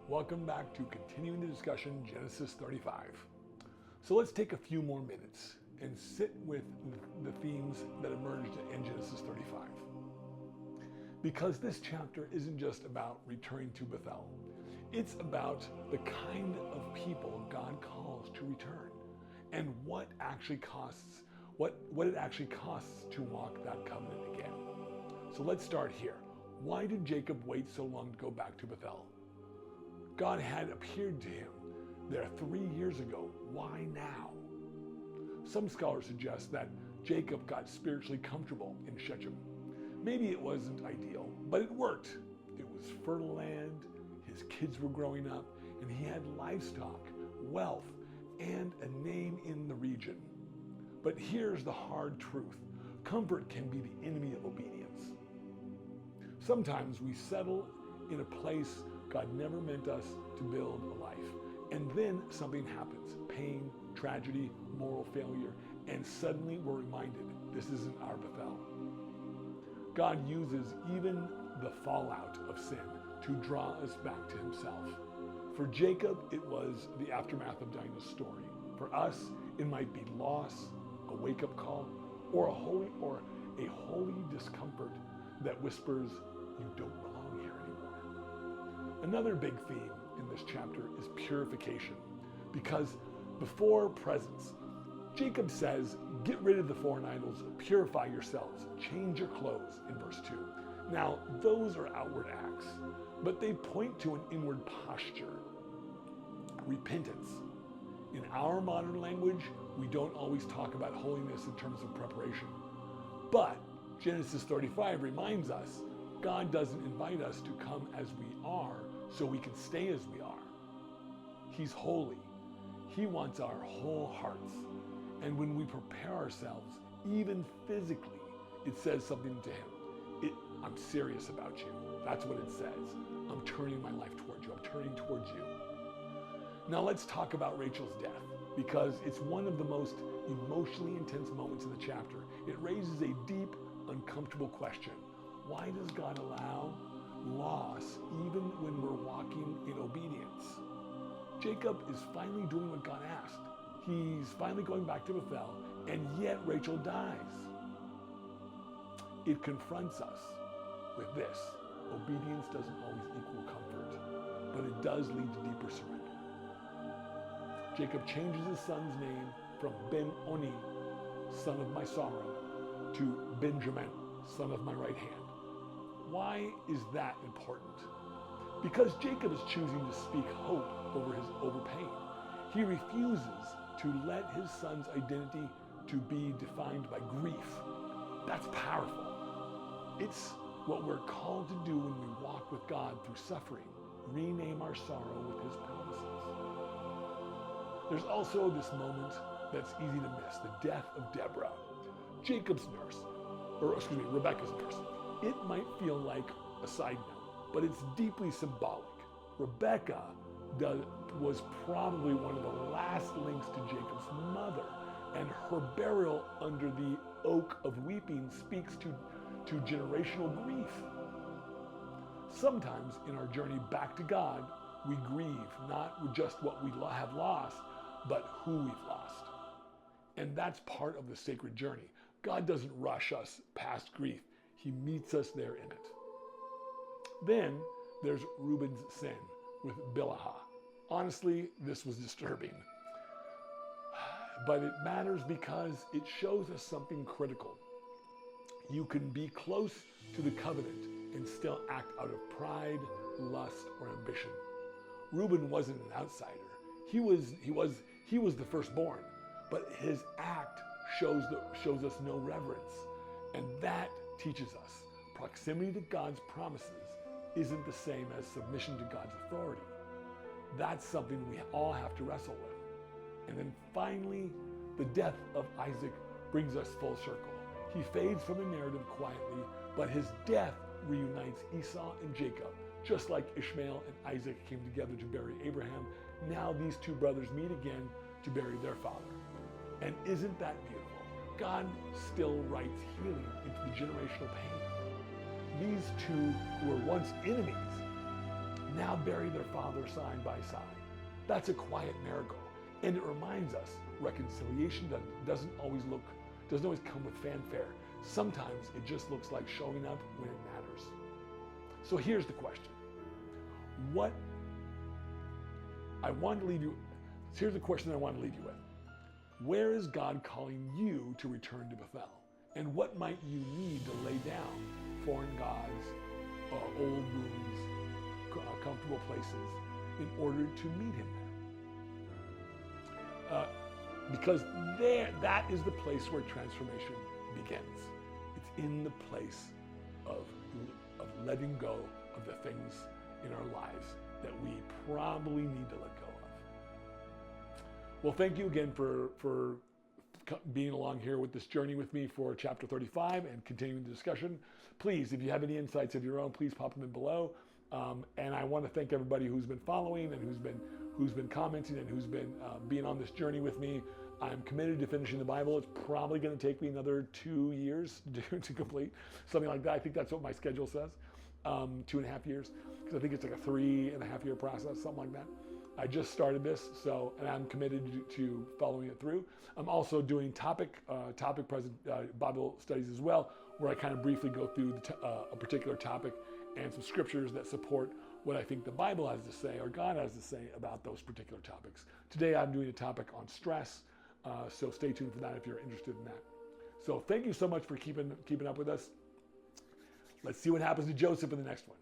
Welcome back to continuing the discussion, Genesis 35. So let's take a few more minutes and sit with the themes that emerged in Genesis 35. Because this chapter isn't just about returning to Bethel. It's about the kind of people God calls to return and what it actually costs to walk that covenant again. So let's start here. Why did Jacob wait so long to go back to Bethel? God had appeared to him there 3 years ago. Why now? Some scholars suggest that Jacob got spiritually comfortable in Shechem. Maybe it wasn't ideal, but it worked. It was fertile land, his kids were growing up, and he had livestock, wealth, and a name in the region. But here's the hard truth. Comfort can be the enemy of obedience. Sometimes we settle in a place God never meant us to build a life. And then something happens, pain, tragedy, moral failure, and suddenly we're reminded this isn't our Bethel. God uses even the fallout of sin to draw us back to himself. For Jacob, it was the aftermath of Dinah's story. For us, it might be loss, a wake-up call, or a holy discomfort that whispers, you don't belong here anymore. Another big theme in this chapter is purification, because before presence, Jacob says, get rid of the foreign idols, purify yourselves, change your clothes in verse 2. Now, those are outward acts, but they point to an inward posture, repentance. In our modern language, we don't always talk about holiness in terms of preparation. But Genesis 35 reminds us God doesn't invite us to come as we are so we can stay as we are. He's holy. He wants our whole hearts. And when we prepare ourselves, even physically, it says something to him. I'm serious about you. That's what it says. I'm turning my life towards you. I'm turning towards you. Now let's talk about Rachel's death, because it's one of the most emotionally intense moments in the chapter. It raises a deep, uncomfortable question. Why does God allow loss even when we're walking in obedience? Jacob is finally doing what God asked. He's finally going back to Bethel, and yet Rachel dies. It confronts us with this. Obedience doesn't always equal comfort, but it does lead to deeper surrender. Jacob changes his son's name from Ben-Oni, son of my sorrow, to Benjamin, son of my right hand. Why is that important? Because Jacob is choosing to speak hope over pain. He refuses to let his son's identity to be defined by grief. That's powerful. It's what we're called to do when we walk with God through suffering, rename our sorrow with his promises. There's also this moment that's easy to miss, the death of Deborah, Rebecca's nurse. It might feel like a side note, but it's deeply symbolic. Rebecca was probably one of the last links to Jacob's mother, and her burial under the oak of weeping speaks to generational grief. Sometimes in our journey back to God, we grieve not just what we have lost, but who we've lost. And that's part of the sacred journey. God doesn't rush us past grief. He meets us there in it. Then there's Reuben's sin with Bilhah. Honestly, this was disturbing. But it matters because it shows us something critical. You can be close to the covenant and still act out of pride, lust, or ambition. Reuben wasn't an outsider. He was the firstborn, but his act shows us no reverence. And that teaches us proximity to God's promises isn't the same as submission to God's authority. That's something we all have to wrestle with. And then finally, the death of Isaac brings us full circle. He fades from the narrative quietly, but his death reunites Esau and Jacob. Just like Ishmael and Isaac came together to bury Abraham, now these two brothers meet again to bury their father. And isn't that beautiful? God still writes healing into the generational pain. These two who were once enemies now bury their father side by side. That's a quiet miracle. And it reminds us reconciliation doesn't always come with fanfare. Sometimes it just looks like showing up when it matters. So here's the question. Here's the question I want to leave you with. Where is God calling you to return to Bethel? And what might you need to lay down foreign gods, old wounds, comfortable places in order to meet him there? Because that is the place where transformation begins. It's in the place of letting go of the things in our lives that we probably need to let go of. Well, thank you again for being along here with this journey with me for chapter 35 and continuing the discussion. Please, if you have any insights of your own, please pop them in below. And I want to thank everybody who's been following and who's been commenting and who's been being on this journey with me. I'm committed to finishing the Bible. It's probably going to take me another 2 years to complete, something like that. I think that's what my schedule says, 2.5 years, because I think it's like a 3.5 year process, something like that. I just started this, and I'm committed to following it through. I'm also doing topic Bible studies as well, where I kind of briefly go through a particular topic and some scriptures that support what I think the Bible has to say or God has to say about those particular topics. Today I'm doing a topic on stress, so stay tuned for that if you're interested in that. So thank you so much for keeping up with us. Let's see what happens to Joseph in the next one.